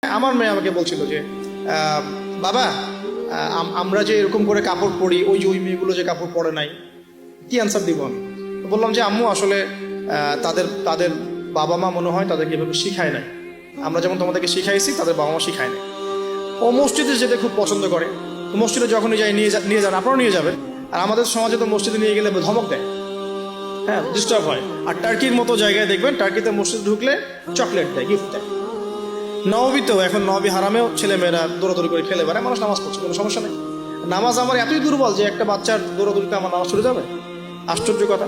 আমার মেয়ে আমাকে বলছিল যে বাবা আমরা যে এরকম করে কাপড় পরি, ওই যে ওই মেয়েগুলো যে কাপড় পরে নাই, কি অ্যান্সার দিব আমি? বললাম যে আম্মু আসলে তাদের তাদের বাবা মা মনে হয় তাদেরকে এভাবে শিখায় নাই। আমরা যেমন তোমাদেরকে শিখাইছি তাদের বাবা মা শিখায় নাই। ও মসজিদে যেতে খুব পছন্দ করে, তো মসজিদে যখনই যাই নিয়ে যান, আপনারাও নিয়ে যাবেন। আর আমাদের সমাজে তো মসজিদে নিয়ে গেলে ধমক দেয়, হ্যাঁ, ডিস্টার্ব হয়। আর টার্কির মতো জায়গায় দেখবেন, টার্কিতে মসজিদ ঢুকলে চকলেট দেয়, গিফট দেয়। নববীতেও এখন নবী হারামেও ছেলেমেয়েরা দৌড়াদৌড়ি করে খেলে বেড়ায়, মানুষ নামাজ পড়ছে, কোনো সমস্যা নেই। নামাজ আমার এতই দুর্বল যে একটা বাচ্চার দৌড়াদৌড়িতে আমার নামাজ ছুটে যাবে? আশ্চর্য কথা।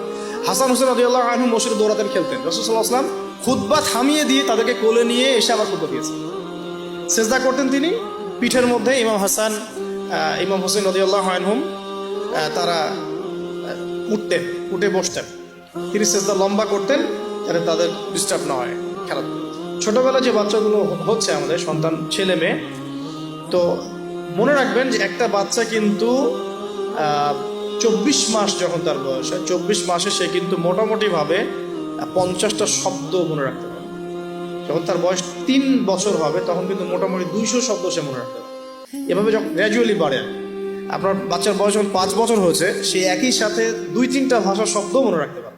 হাসান হোসেন রাদিয়াল্লাহু আনহু মসজিদে দৌড়াতেন, খেলতেন। রাসূল সাল্লাল্লাহু আলাইহি ওয়াসাল্লাম খুতবা থামিয়ে দিয়ে তাদেরকে কোলে নিয়ে এসে আবার খুতবা দিয়েছেন। সেজদা করতেন তিনি, পিঠের মধ্যে ইমাম হাসান ইমাম হোসেন রাদিয়াল্লাহু আনহুম তারা উঠে বসতেন। তিনি সেজদা লম্বা করতেন যাতে তাদের ডিস্টার্ব না হয় খেলাধুলা। ছোটবেলায় যে বাচ্চাগুলো হচ্ছে আমাদের সন্তান, ছেলে মেয়ে, তো মনে রাখবেন যে একটা বাচ্চা কিন্তু 24 মাস যখন তার বয়স হয়, 24 মাসে সে কিন্তু মোটামুটিভাবে 50টা শব্দ মনে রাখতে পারে। যখন তার বয়স 3 বছর হবে তখন কিন্তু মোটামুটি 200 শব্দ সে মনে রাখতে পারে। এভাবে যখন গ্র্যাজুয়ালি বাড়ে, আপনার বাচ্চার বয়স যখন 5 বছর হয়েছে, সে একই সাথে 2-3টা ভাষার শব্দ মনে রাখতে পারে।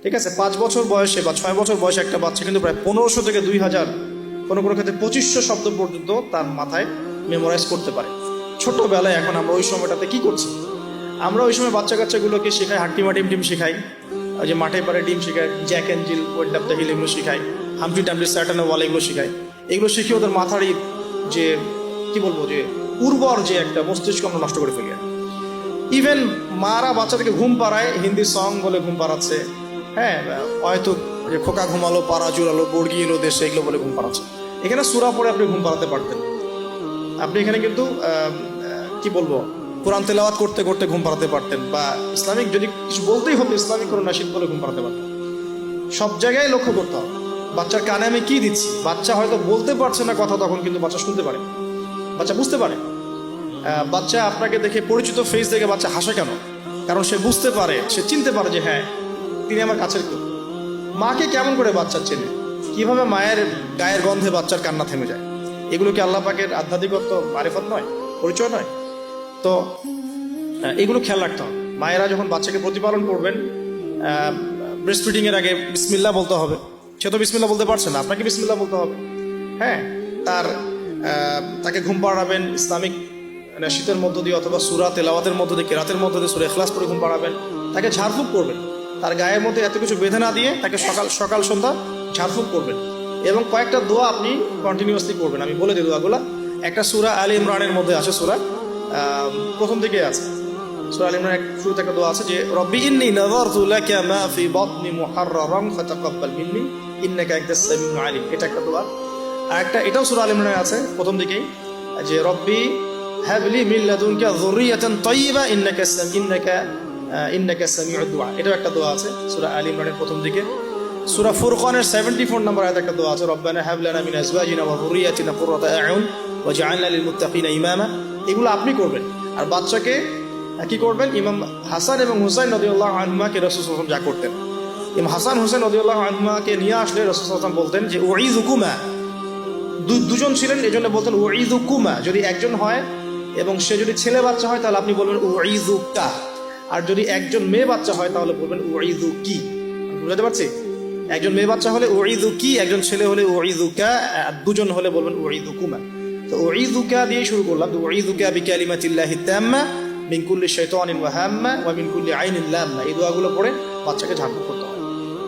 ঠিক আছে, 5 বছর বয়সে বা 6 বছর বয়সে একটা বাচ্চা কিন্তু প্রায় 1500 থেকে 2000, কোনো কোনো ক্ষেত্রে 2500 শব্দ পর্যন্ত তার মাথায় মেমোরাইজ করতে পারে ছোটবেলায়। এখন আমরা ওই সময়টাতে কি করছি? আমরা ওই সময় বাচ্চা কাচ্চাগুলোকে শেখাই হাট্টিমাটি ডিম শেখাই, ওই যে মাঠে পারে ডিম শেখাই, Jack and Jill, went up the hill, এগুলো শেখাই, হামফ্রি টামফ্রি স্যাটার্ন ওয়াল, এগুলো শেখাই। এগুলো শিখে ওদের মাথারই যে কি বলবো, যে উর্বর যে একটা মস্তিষ্ক আমরা নষ্ট করে ফেলি। ইভেন মারা বাচ্চাদেরকে ঘুম পাড়ায়, হিন্দি সং বলে ঘুম পাড়াচ্ছে, হ্যাঁ, হয়তো যে খোকা ঘুমালো, পাড়া জুড়ালো, বর্গি এলো দেশে, এগুলো বলে ঘুম পাড়াচ্ছে। এখানে সূরা পড়ে আপনি ঘুম পাড়াতে পারতেন। আপনি এখানে কিন্তু কি বলবো, কোরআন তেলাওয়াত করতে করতে ঘুম পাড়াতে পারতেন, বা ইসলামিক যদি কিছু বলতেই হতো ইসলামিক কোনো নাশিদ বলে ঘুম পাড়াতে পারতেন। সব জায়গায় লক্ষ্য করতে হবে বাচ্চার কানে আমি কি দিচ্ছি। বাচ্চা হয়তো বলতে পারছে না কথা, তখন কিন্তু বাচ্চা শুনতে পারে, বাচ্চা বুঝতে পারে। বাচ্চা আপনাকে দেখে, পরিচিত ফেস দেখে বাচ্চা হাসে কেন? কারণ সে বুঝতে পারে, সে চিনতে পারে যে হ্যাঁ, তিনি আমার কাছের কেউ। মাকে কেমন করে বাচ্চা চেনে? কিভাবে মায়ের গায়ের গন্ধে বাচ্চার কান্না থেমে যায়? এগুলো কি আল্লাহ পাকের আধ্যাত্মিকত্ব, মারিফত নয়, পরিচয় নয়? তো এগুলো খেয়াল রাখতে হবে। মায়েরা যখন বাচ্চাকে প্রতিপালন করবেন, ব্রেস্ট ফিডিং এর আগে বিসমিল্লাহ বলতে হবে। সে তো বিসমিল্লাহ বলতে পারছে না, আপনাকে বিসমিল্লাহ বলতে হবে। হ্যাঁ, তাকে ঘুম পাড়াবেন ইসলামিক শীতের মধ্য দিয়ে, অথবা সূরা তেলাওয়াতের মধ্য দিয়ে, কেরাতের মধ্য দিয়ে, সূরা ইখলাস পড়ে ঘুম পাড়াবেন। তাকে ঝাড়ফুঁক করবেন, তার গায়ের মধ্যে এত কিছু বেঁধে না দিয়ে তাকে সকাল সন্ধ্যা ঝাড়ফুঁক করবেন। এবং কয়েকটা দোয়া আপনি কন্টিনিউয়াসলি করবেন। আমি বলে দিই দোয়াগুলা। একটা সূরা আলে ইমরানের মধ্যে আছে, সূরা প্রথম দিকে আছে, সূরা আলে ইমরানের শুরুতে একটা দোয়া আছে যে রব্বি ইন্নী নাযারতু লাকা মা ফি বাতনি মুহাররারান ফাতাকাব্বাল মিন্নী ইন্নাকা আনতাস সামিউল আলিম। এটা একটা দোয়া। আর একটা, এটাও সূরা আলে ইমরানে আছে প্রথম দিকেই, যে রব্বি হাবলি মিন লাদুনকা যুররিয়াতান তাইয়্যিবা ইন্নাকা সামিউদ দুআ। এটাও একটা দোয়া আছে সূরা আলে ইমরানের প্রথম দিকে। সূরা ফুরকানের 74 নম্বর আয়াতে একটা দোয়া আছে, রব্বানা হাব লানা মিন আজওয়াজিনা ওয়া যুররিয়াতিনা কুররাতা আ'ইউন ওয়াজআলনা লিল মুত্তাকিনা ইমামা। এগুলো আপনি করবেন। আর বাচ্চাকে কি করবেন? ইমাম হাসান এবং হুসাইন রাদিয়াল্লাহু আনহুমাকে রাসূল সাল্লাল্লাহু আলাইহি ওয়াসাল্লাম যা করতেন, ইমাম হাসান হুসাইন রাদিয়াল্লাহু আনহুমাকে নিয়ে আসলে রাসূল সাল্লাল্লাহু আলাইহি ওয়াসাল্লাম বলতেন যে উঈযুকুমা। দুজন ছিলেন, এজন্য বলতেন উঈযুকুমা। যদি একজন হয় এবং সে যদি ছেলে বাচ্চা হয় তাহলে আপনি বলবেন উঈযুকা। আর যদি একজন মেয়ে বাচ্চা হয় তাহলে বলবেন উঈযুকি। বুঝতে পারছি? একজন মেয়ে বাচ্চা হলে উঈযুকি, একজন ছেলে হলে উঈযুকা, আর দুজন হলে বলবেন উঈযুকুমা। তো উঈযুকা দিয়ে শুরু করলাম। তো উঈযুকা বিকালিমাতিল্লাহি তাম্মা মিন কুল্লি শাইতানিন ওয়া হাম্মা ওয়া মিন কুল্লি আইনিন লাম্মা। এই দোয়াগুলো পড়ে বাচ্চাকে ঝাড়ফুঁক করতে হয়।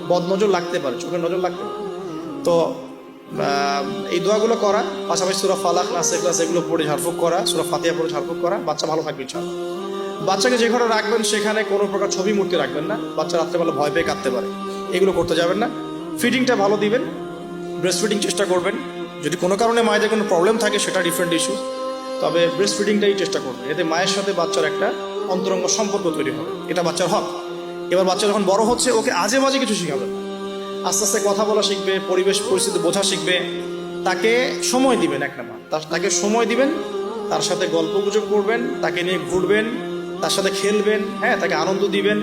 বদনজর লাগতে পারে, চোখের নজর লাগতে পারে। তো এই দোয়াগুলো করা, পাশাপাশি সূরা ফালাক, নাস, ইখলাস এগুলো পড়ে ঝাড়ফুঁক করা, সূরা ফাতিহা পড়ে ঝাড়ফুঁক করা, বাচ্চা ভালো থাকবে ইনশাআল্লাহ। বাচ্চাকে যে ঘরে রাখবেন সেখানে কোনো প্রকার ছবি মূর্তি রাখবেন না। বাচ্চা রাত্রেবেলা ভয় পেয়ে কাঁদতে পারে, এগুলো করতে যাবেন না। ফিডিংটা ভালো দিবেন, ব্রেস্ট ফিডিং চেষ্টা করবেন। যদি কোনো কারণে মায়েদের কোনো প্রবলেম থাকে সেটা ডিফারেন্ট ইস্যু, তবে ব্রেস্ট ফিডিংটাই চেষ্টা করবেন। এতে মায়ের সাথে বাচ্চার একটা অন্তরঙ্গ সম্পর্ক তৈরি হবে, এটা বাচ্চার হক। এবার বাচ্চা যখন বড় হচ্ছে, ওকে আজে বাজে কিছু শেখাবেন। আস্তে আস্তে কথা বলা শিখবে, পরিবেশ পরিস্থিতি বোঝা শিখবে। তাকে সময় দিবেন, এক নাম্বার তাকে সময় দিবেন, তার সাথে গল্প গুজব করবেন, তাকে নিয়ে ঘুরবেন, তার সাথে খেলবেন, হ্যাঁ, তাকে আনন্দ দিবেন।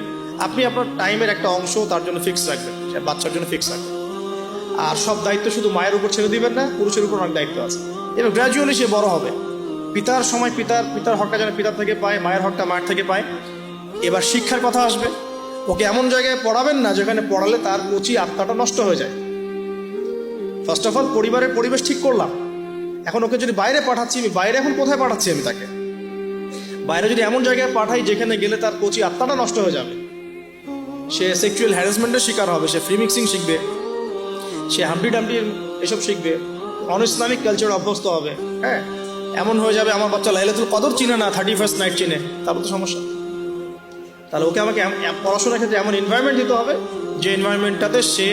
আপনি আপনার টাইমের একটা অংশ তার জন্য ফিক্স রাখবেন, বাচ্চার জন্য ফিক্স রাখবেন। আর সব দায়িত্ব শুধু মায়ের উপর ছেড়ে দিবেন না, পুরুষের উপর অনেক দায়িত্ব আছে। এবং গ্র্যাজুয়ালি সে বড় হবে, পিতার সময় পিতার হকটা যেন পিতার থেকে পায়, মায়ের হকটা মায়ের থেকে পায়। এবার শিক্ষার কথা আসবে। ওকে এমন জায়গায় পড়াবেন না যেখানে পড়ালে তার কচি আত্মাটা নষ্ট হয়ে যায়। ফার্স্ট অফ অল পরিবারের পরিবেশ ঠিক করলাম, এখন ওকে যদি বাইরে পাঠাচ্ছি, আমি বাইরে এখন কোথায় পাঠাচ্ছি, আমি তাকে বাইরে যদি এমন জায়গায় পাঠাই যেখানে গেলে তার কচি আত্মাটা নষ্ট হয়ে যাবে, সে সেক্সুয়াল হ্যারাসমেন্টের শিকার হবে, সে ফ্রি মিক্সিং শিখবে, সে হাম্পি ডাম্পি এসব শিখবে, অন ইসলামিক কালচার অভ্যস্ত হবে। হ্যাঁ, এমন হয়ে যাবে আমার বাচ্চা লাইলাতুল কদর চিনে না, 31st নাইট চিনে, তারপর তো সমস্যা। তাহলে ওকে আমাকে পড়াশোনার ক্ষেত্রে এমন এনভায়রনমেন্ট দিতে হবে যে এনভায়রনমেন্টটাতে সে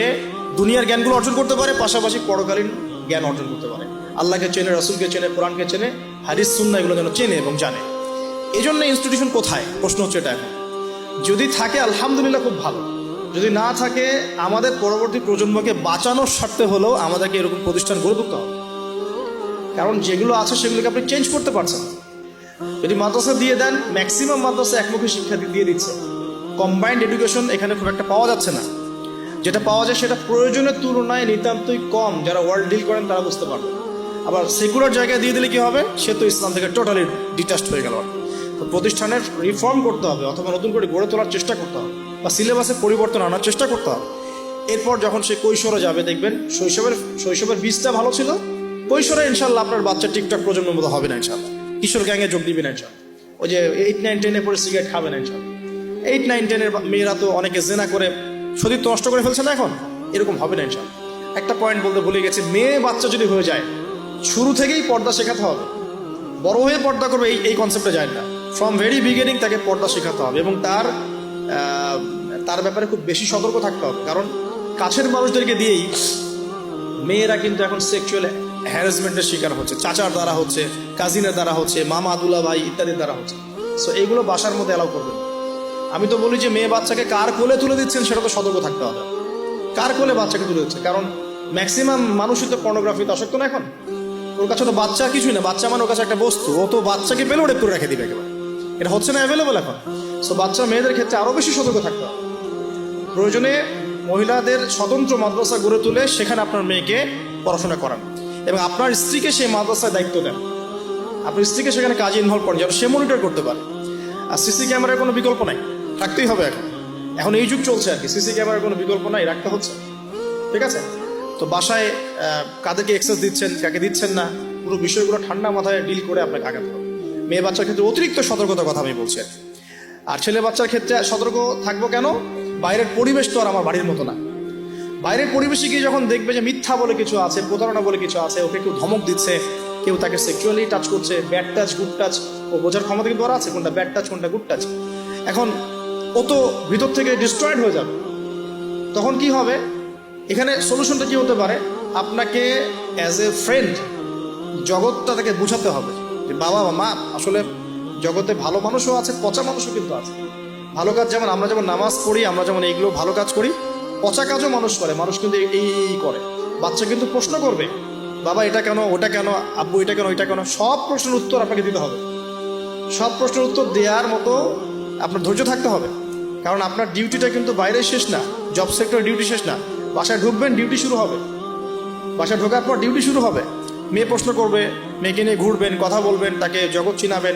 দুনিয়ার জ্ঞানগুলো অর্জন করতে পারে, পাশাপাশি পরকালীন জ্ঞান অর্জন করতে পারে, আল্লাহকে চেনে, রসুলকে চেনে, কোরআনকে চেনে, হাদিস সুন্নাহ এগুলো যেন চেনে এবং জানে। এই জন্য ইনস্টিটিউশন কোথায়, প্রশ্ন হচ্ছে এটা। এখন যদি থাকে আলহামদুলিল্লাহ, খুব ভালো। যদি না থাকে, আমাদের পরবর্তী প্রজন্মকে বাঁচানোর স্বার্থে হলেও আমাদেরকে এরকম প্রতিষ্ঠান গড়ে তুলতে হবে। কারণ যেগুলো আছে সেগুলোকে আপনি চেঞ্জ করতে পারছেন না। যদি মাদ্রাসা দিয়ে দেন, ম্যাক্সিমাম মাদ্রাসা একমুখী শিক্ষা দিয়ে দিচ্ছে, কম্বাইন্ড এডুকেশন এখানে খুব একটা পাওয়া যাচ্ছে না। যেটা পাওয়া যায় সেটা প্রয়োজনের তুলনায় নিতান্তই কম। যারা ওয়ার্ল্ড ডিল করেন তারা বুঝতে পারবে। আবার সেকুলার জায়গায় দিয়ে দিলে কি হবে, সে তো ইসলাম থেকে টোটালি ডিটাচড হয়ে গেল। তো প্রতিষ্ঠানের রিফর্ম করতে হবে, অথবা নতুন করে গড়ে তোলার চেষ্টা করতে হবে, বা সিলেবাসে পরিবর্তন আনার চেষ্টা করতে হবে। এরপর যখন সে কৈশোরে যাবে, দেখবেন শৈশবের বীজটা ভালো ছিল, কৈশোরে ইনশাল্লাহ আপনার বাচ্চা টিকটক প্রজন্মের মতো হবে না ইনশাল্লাহ। কিশোর গ্যাংয়ে যোগ দিবি না ইনশাল্লাহ। ওই যে 8, 9, 10 পরে সিগারেট খাবে না ইনশাল্লাহ। 8, 9, 10 মেয়েরা তো অনেকে জেনা করে শরীর তো নষ্ট করে ফেলছে না, এখন এরকম হবে না ইনশাল্লাহ। একটা পয়েন্ট বলতে ভুলে গেছে, মেয়ে বাচ্চা যদি হয়ে যায়, শুরু থেকেই পর্দা শেখাতে হবে। বড় হয়ে পর্দা করবে এই কনসেপ্টে যায় না, ফ্রম ভেরি বিগিনিং তাকে পর্দা শেখাতে হবে। এবং তার ব্যাপারে খুব বেশি সতর্ক থাকতে হবে। কারণ কাছের মানুষদেরকে দিয়েই মেয়েরা কিন্তু এখন সেক্সুয়াল হ্যারাসমেন্টের শিকার হচ্ছে, চাচার দ্বারা হচ্ছে, কাজিনের দ্বারা হচ্ছে, মামা দুলা ভাই ইত্যাদির দ্বারা হচ্ছে। সো এইগুলো বাসার মধ্যে অ্যালাউ করবেন। আমি তো বলি যে মেয়ে বাচ্চাকে কার কোলে তুলে দিচ্ছেন সেটা তো সতর্ক থাকতে হবে, কার কোলে বাচ্চাকে তুলে দিচ্ছে। কারণ ম্যাক্সিমাম মানুষই তো পর্নোগ্রাফিতে আসক্ত না এখন। ওর কাছে তো বাচ্চা কিছুই না, বাচ্চা মানে ওর কাছে একটা বস্তু, ও তো বাচ্চাকে পেলে ওটা করে রেখে দিবে একেবারে। এটা হচ্ছে না অ্যাভেলেবল এখন। সো বাচ্চা মেয়েদের ক্ষেত্রে আরো বেশি সতর্ক থাকতে হবে। প্রয়োজনে মহিলাদের স্বতন্ত্র মাদ্রাসা গড়ে তুলে সেখানে আপনার মেয়েকে পড়াশোনা করান, এবং আপনার স্ত্রীকে সেই মাদ্রাসায় দায়িত্ব দেন। আপনার স্ত্রীকে সেখানে কাজে ইনভলভ করেন যেন সে মনিটর করতে পারে। আর সিসি ক্যামেরার কোনো বিকল্প নাই, রাখতেই হবে। এখন এই যুগ চলছে আর কি, সিসি ক্যামেরার কোনো বিকল্প নাই, রাখতে হচ্ছে। ঠিক আছে, তো বাসায় কাদেরকে এক্সেস দিচ্ছেন, কাকে দিচ্ছেন না, পুরো বিষয়গুলো ঠান্ডা মাথায় ডিল করে আপনাকে আগাতে হবে। মেয়ে বাচ্চার ক্ষেত্রে অতিরিক্ত সতর্কতার কথা আমি বলছি। আর ছেলে বাচ্চার ক্ষেত্রে সতর্ক থাকবো কেন, বাইরের পরিবেশ তো আর আমার বাড়ির মতো না। বাইরের পরিবেশে গিয়ে যখন দেখবে যে মিথ্যা বলে কিছু আছে, প্রতারণা বলে কিছু আছে, ওকে কেউ ধমক দিচ্ছে, কেউ তাকে সেক্সুয়ালি টাচ করছে, ব্যাড টাচ, গুড টাচ, ও বোঝার ক্ষমতা কিন্তু ওরা আছে কোনটা ব্যাড টাচ কোনটা গুড টাচ। এখন ও তো ভিতর থেকে ডিস্ট্রয়েড হয়ে যাবে। তখন কি হবে, এখানে সলিউশনটা কি হতে পারে, আপনাকে অ্যাজ এ ফ্রেন্ড জগৎটা তাকে বুঝাতে হবে যে বাবা মা, আসলে জগতে ভালো মানুষও আছে, পচা মানুষও কিন্তু আছে। ভালো কাজ যেমন আমরা যেমন নামাজ পড়ি, আমরা যেমন এইগুলো ভালো কাজ করি, পচা কাজও মানুষ করে। মানুষ কিন্তু এই করে। বাচ্চা কিন্তু প্রশ্ন করবে, বাবা এটা কেন, ওটা কেন, আব্বু এটা কেন, ওইটা কেন। সব প্রশ্নের উত্তর আপনাকে দিতে হবে। সব প্রশ্নের উত্তর দেওয়ার মতো আপনার ধৈর্য থাকতে হবে। কারণ আপনার ডিউটিটা কিন্তু বাইরে শেষ না, জব সেক্টর ডিউটি শেষ না। বাসায় ঢুকবেন, ডিউটি শুরু হবে। বাসায় ঢোকার পর ডিউটি শুরু হবে। মেয়ে প্রশ্ন করবে, মেয়েকে নিয়ে ঘুরবেন, কথা বলবেন, তাকে জগৎ চিনাবেন।